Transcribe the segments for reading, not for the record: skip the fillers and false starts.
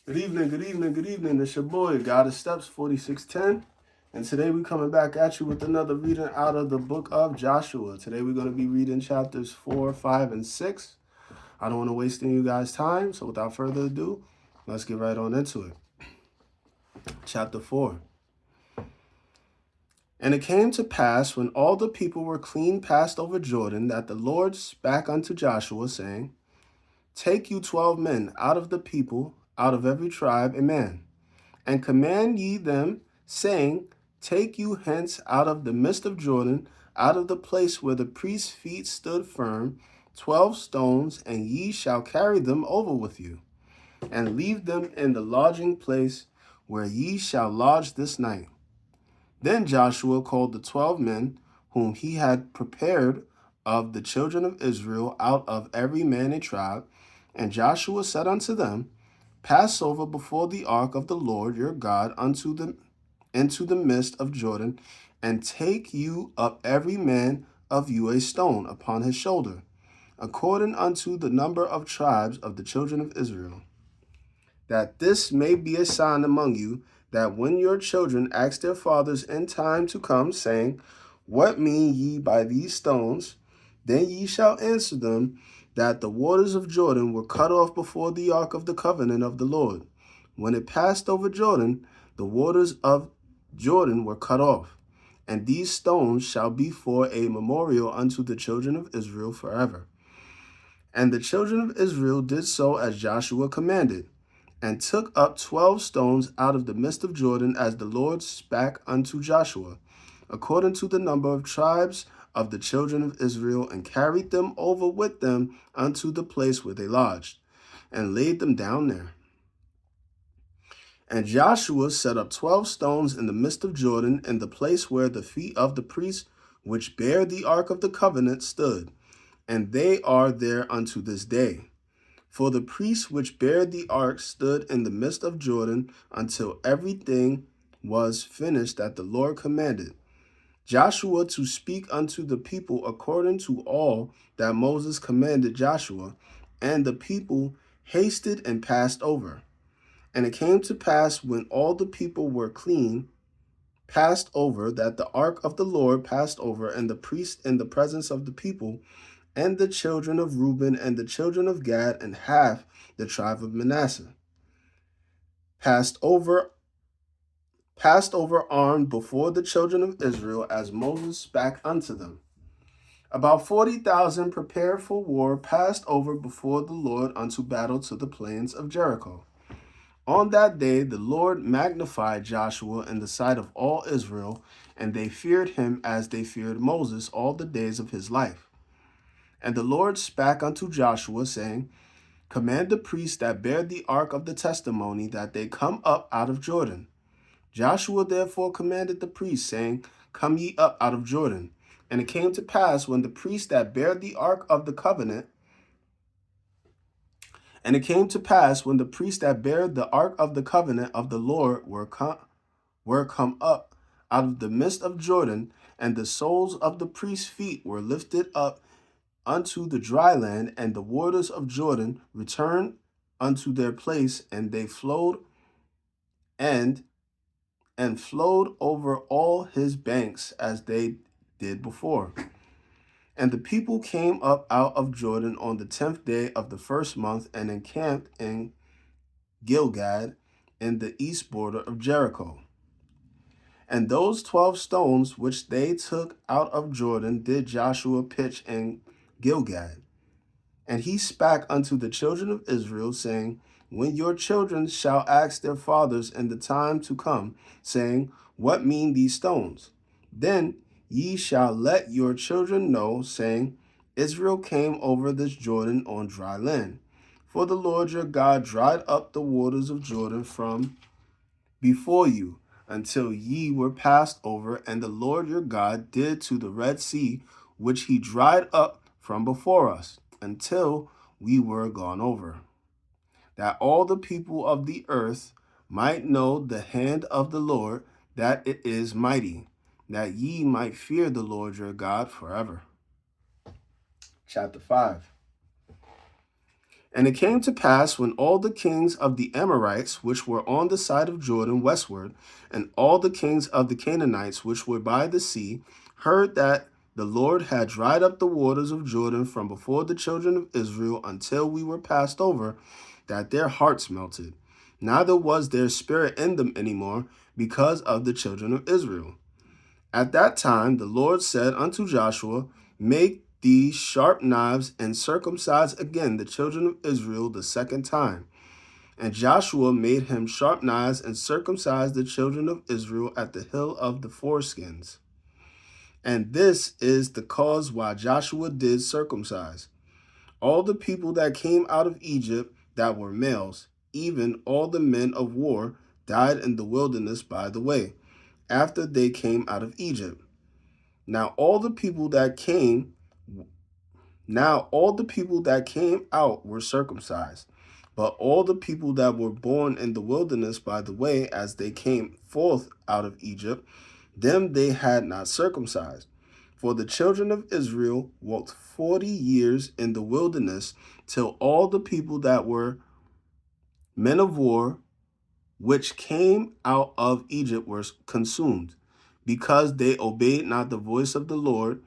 Good evening, good evening, good evening. It's your boy, God of Steps 4610. And today we're coming back at you with another reading out of the book of Joshua. Today we're going to be reading chapters 4, 5, and 6. I don't want to waste any of you guys' time, so without further ado, let's get right on into it. Chapter 4. And it came to pass when all the people were clean passed over Jordan that the Lord spake unto Joshua, saying, Take you 12 men out of the people, out of every tribe a man, and command ye them, saying, Take you hence out of the midst of Jordan, out of the place where the priest's feet stood firm, 12 stones, and ye shall carry them over with you, and leave them in the lodging place where ye shall lodge this night. Then Joshua called the 12 men whom he had prepared of the children of Israel out of every man a tribe, and Joshua said unto them, Pass over before the ark of the Lord your God into the midst of Jordan, and take you up every man of you a stone upon his shoulder, according unto the number of tribes of the children of Israel, that this may be a sign among you, that when your children ask their fathers in time to come, saying, What mean ye by these stones? Then ye shall answer them, that the waters of Jordan were cut off before the ark of the covenant of the Lord. When it passed over Jordan, the waters of Jordan were cut off. And these stones shall be for a memorial unto the children of Israel forever. And the children of Israel did so as Joshua commanded, and took up 12 stones out of the midst of Jordan, as the Lord spake unto Joshua, according to the number of tribes of the children of Israel, and carried them over with them unto the place where they lodged, and laid them down there. And Joshua set up 12 stones in the midst of Jordan, in the place where the feet of the priests which bear the ark of the covenant stood, and they are there unto this day. For the priests which bare the ark stood in the midst of Jordan until everything was finished that the Lord commanded Joshua to speak unto the people according to all that Moses commanded Joshua. And the people hasted and passed over. And it came to pass, when all the people were clean, passed over, that the ark of the Lord passed over, and the priests in the presence of the people, and the children of Reuben, and the children of Gad, and half the tribe of Manasseh, passed over armed before the children of Israel, as Moses spake unto them. About 40,000 prepared for war passed over before the Lord unto battle to the plains of Jericho. On that day the Lord magnified Joshua in the sight of all Israel, and they feared him as they feared Moses all the days of his life. And the Lord spake unto Joshua, saying, Command the priests that bear the ark of the testimony, that they come up out of Jordan. Joshua therefore commanded the priests, saying, Come ye up out of Jordan. And it came to pass, when the priests that bear the ark of the covenant, and it came to pass, when the priests that bear the ark of the covenant of the Lord were come up out of the midst of Jordan, and the soles of the priests' feet were lifted up unto the dry land, and the waters of Jordan returned unto their place, and they flowed and flowed over all his banks as they did before. And the people came up out of Jordan on the 10th day of the first month, and encamped in Gilgad, in the east border of Jericho. And those 12 stones which they took out of Jordan did Joshua pitch in Gilgad. And he spake unto the children of Israel, saying, When your children shall ask their fathers in the time to come, saying, What mean these stones? Then ye shall let your children know, saying, Israel came over this Jordan on dry land. For the Lord your God dried up the waters of Jordan from before you, until ye were passed over, and the Lord your God did to the Red Sea, which he dried up from before us, until we were gone over, that all the people of the earth might know the hand of the Lord, that it is mighty, that ye might fear the Lord your God forever. Chapter 5. And it came to pass when all the kings of the Amorites, which were on the side of Jordan westward, and all the kings of the Canaanites, which were by the sea, heard that the Lord had dried up the waters of Jordan from before the children of Israel until we were passed over, that their hearts melted. Neither was their spirit in them any more, because of the children of Israel. At that time the Lord said unto Joshua, Make these sharp knives, and circumcise again the children of Israel the second time. And Joshua made him sharp knives, and circumcised the children of Israel at the hill of the foreskins. And this is the cause why Joshua did circumcise all the people that came out of Egypt that were males, even all the men of war, died in the wilderness by the way, after they came out of Egypt. Now all the people that came out were circumcised, but all the people that were born in the wilderness by the way, as they came forth out of Egypt, them they had not circumcised. For the children of Israel walked 40 years in the wilderness, till all the people that were men of war, which came out of Egypt, were consumed, because they obeyed not the voice of the Lord,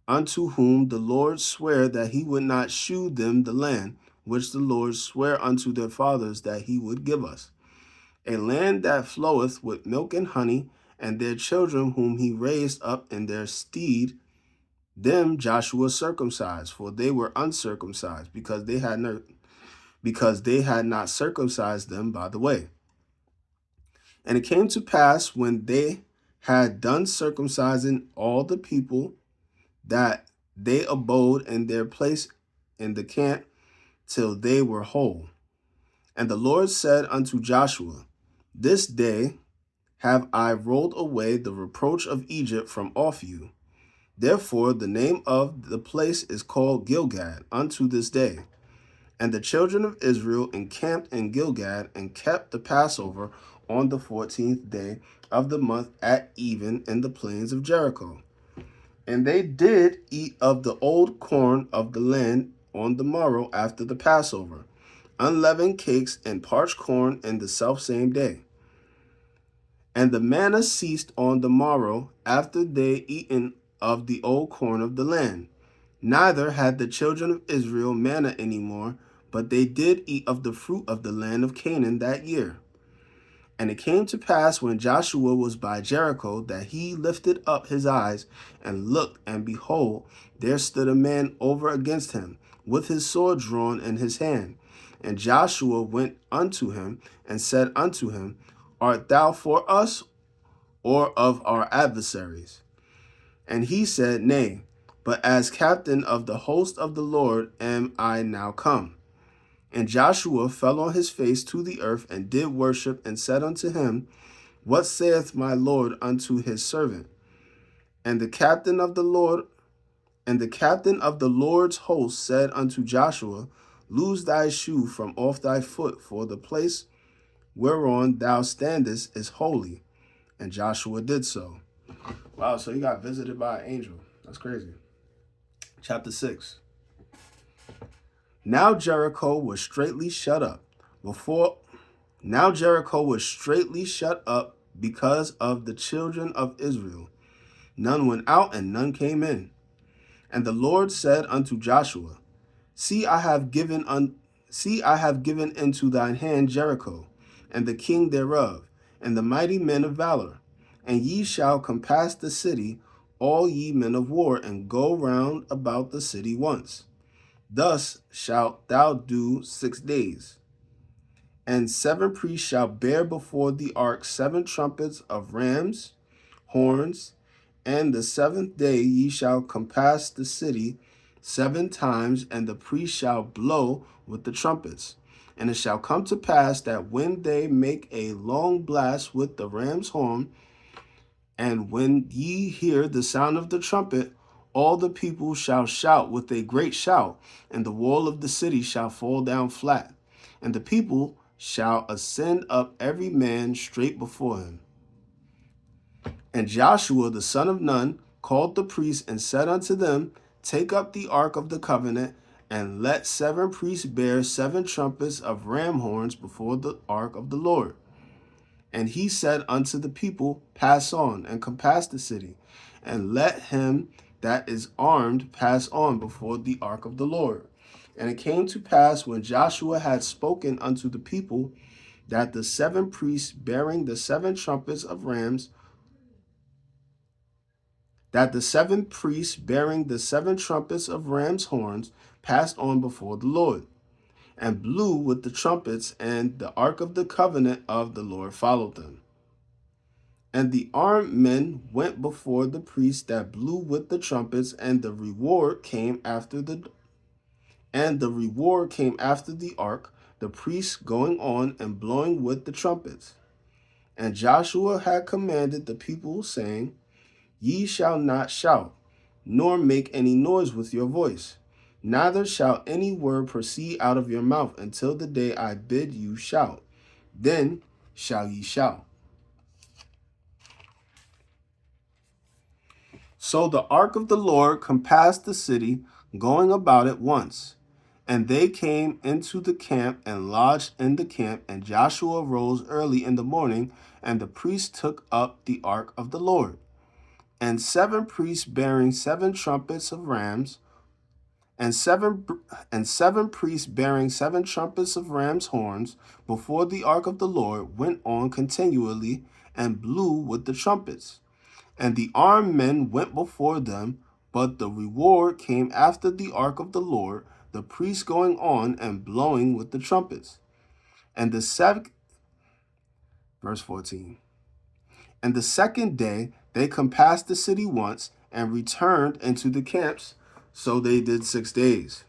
unto whom the Lord sware that he would not shew them the land, which the Lord sware unto their fathers that he would give us, a land that floweth with milk and honey, and their children whom he raised up in their stead, them Joshua circumcised, for they were uncircumcised, because they had not circumcised them by the way. And it came to pass, when they had done circumcising all the people, that they abode in their place in the camp till they were whole. And the Lord said unto Joshua, This day have I rolled away the reproach of Egypt from off you. Therefore the name of the place is called Gilgad unto this day. And the children of Israel encamped in Gilgad, and kept the Passover on the 14th day of the month at even in the plains of Jericho. And they did eat of the old corn of the land on the morrow after the Passover, unleavened cakes and parched corn in the selfsame day. And the manna ceased on the morrow after they eaten of the old corn of the land. Neither had the children of Israel manna any more, but they did eat of the fruit of the land of Canaan that year. And it came to pass, when Joshua was by Jericho, that he lifted up his eyes and looked, and behold, there stood a man over against him, with his sword drawn in his hand. And Joshua went unto him, and said unto him, Art thou for us, or of our adversaries? And he said, Nay, but as captain of the host of the Lord am I now come. And Joshua fell on his face to the earth, and did worship, and said unto him, What saith my Lord unto his servant? And the captain of the Lord's host said unto Joshua, Loose thy shoe from off thy foot, for the place whereon thou standest is holy. And Joshua did so. Wow, so he got visited by an angel. That's crazy. Chapter 6. Now Jericho was straitly shut up because of the children of Israel. None went out, and none came in. And the Lord said unto Joshua, See, I have given into thine hand Jericho, and the king thereof, and the mighty men of valor. And ye shall compass the city, all ye men of war, and go round about the city once. Thus shalt thou do 6 days. And 7 priests shall bear before the ark 7 trumpets of rams' horns. And the 7th day ye shall compass the city 7 times, and the priests shall blow with the trumpets. And it shall come to pass that when they make a long blast with the ram's horn, and when ye hear the sound of the trumpet, all the people shall shout with a great shout, and the wall of the city shall fall down flat, and the people shall ascend up every man straight before him. And Joshua the son of Nun called the priests, and said unto them, Take up the ark of the covenant, and let 7 priests bear 7 trumpets of ram horns before the ark of the Lord. And he said unto the people, Pass on, and compass the city, and let him that is armed pass on before the ark of the Lord. And it came to pass, when Joshua had spoken unto the people, that the 7 priests bearing the 7 trumpets of rams, that the 7 priests bearing the 7 trumpets of rams' horns passed on before the Lord, and blew with the trumpets, and the ark of the covenant of the Lord followed them. And the armed men went before the priests that blew with the trumpets, and the reward came after the ark, the priests going on and blowing with the trumpets. And Joshua had commanded the people, saying, Ye shall not shout, nor make any noise with your voice, neither shall any word proceed out of your mouth until the day I bid you shout. Then shall ye shout. So the ark of the Lord compassed the city, going about it once. And they came into the camp and lodged in the camp. And Joshua rose early in the morning, and the priests took up the ark of the Lord. And 7 priests bearing 7 trumpets of rams, and seven priests bearing 7 trumpets of rams' horns before the ark of the Lord went on continually and blew with the trumpets. And the armed men went before them, but the reward came after the ark of the Lord, the priests going on and blowing with the trumpets. And the verse 14. And the second day they compassed the city once and returned into the camps. So they did 6 days.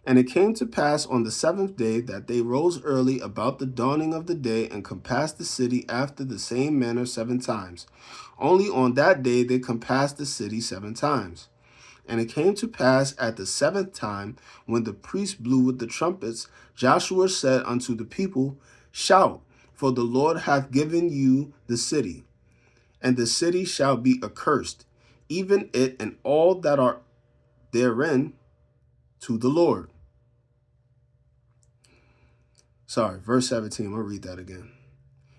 And it came to pass on the 7th day that they rose early about the dawning of the day and compassed the city after the same manner 7 times. Only on that day they compassed the city 7 times. And it came to pass at the 7th time, when the priests blew with the trumpets, Joshua said unto the people, Shout, for the Lord hath given you the city, and the city shall be accursed, even it and all that are therein, to the Lord. Verse 17, I'll read that again.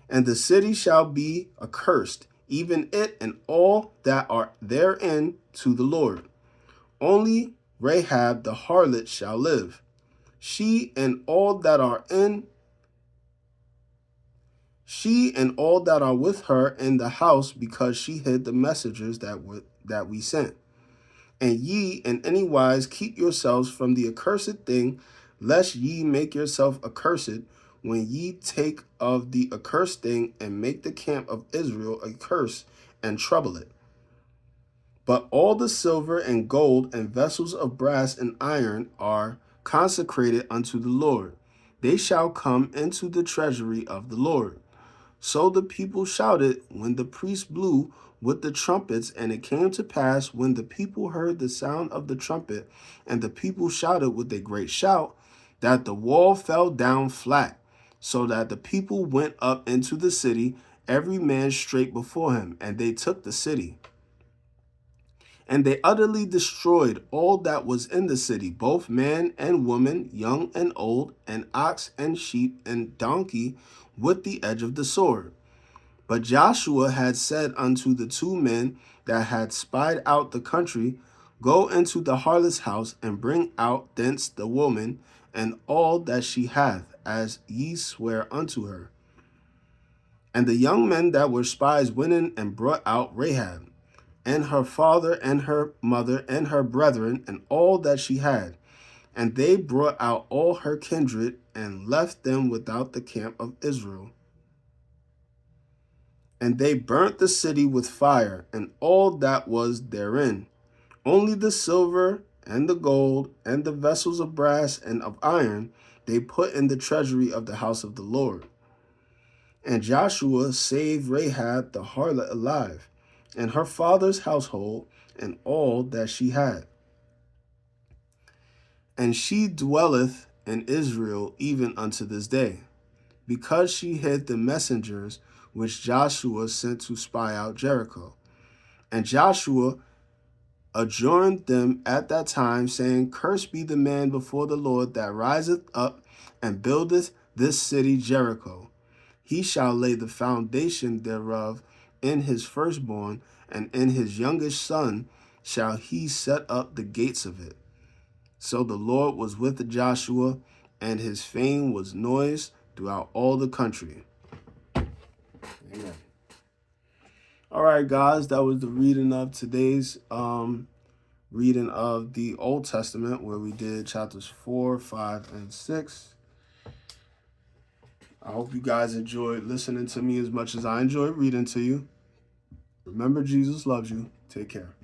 And the city shall be accursed, even it and all that are therein, to the Lord. Only Rahab the harlot shall live, she and all that are with her in the house, because she hid the messengers that we sent. And ye in any wise keep yourselves from the accursed thing, lest ye make yourself accursed, when ye take of the accursed thing, and make the camp of Israel a curse, and trouble it. But all the silver and gold and vessels of brass and iron are consecrated unto the Lord. They shall come into the treasury of the Lord. So the people shouted when the priest blew with the trumpets. And it came to pass, when the people heard the sound of the trumpet, and the people shouted with a great shout, that the wall fell down flat, so that the people went up into the city, every man straight before him, and they took the city. And they utterly destroyed all that was in the city, both man and woman, young and old, and ox and sheep and donkey, with the edge of the sword. But Joshua had said unto the 2 men that had spied out the country, Go into the harlot's house, and bring out thence the woman, and all that she hath, as ye swear unto her. And the young men that were spies went in and brought out Rahab, and her father and her mother and her brethren, and all that she had. And they brought out all her kindred, and left them without the camp of Israel. And they burnt the city with fire, and all that was therein. Only the silver and the gold and the vessels of brass and of iron they put in the treasury of the house of the Lord. And Joshua saved Rahab the harlot alive, and her father's household, and all that she had. And she dwelleth in Israel even unto this day, because she hid the messengers which Joshua sent to spy out Jericho. And Joshua adjourned them at that time, saying, Cursed be the man before the Lord that riseth up and buildeth this city Jericho. He shall lay the foundation thereof in his firstborn, and in his youngest son shall he set up the gates of it. So the Lord was with Joshua, and his fame was noised throughout all the country. Amen. All right, guys, that was the reading of today's reading of the Old Testament, where we did chapters 4, 5, and 6. I hope you guys enjoyed listening to me as much as I enjoyed reading to you. Remember, Jesus loves you. Take care.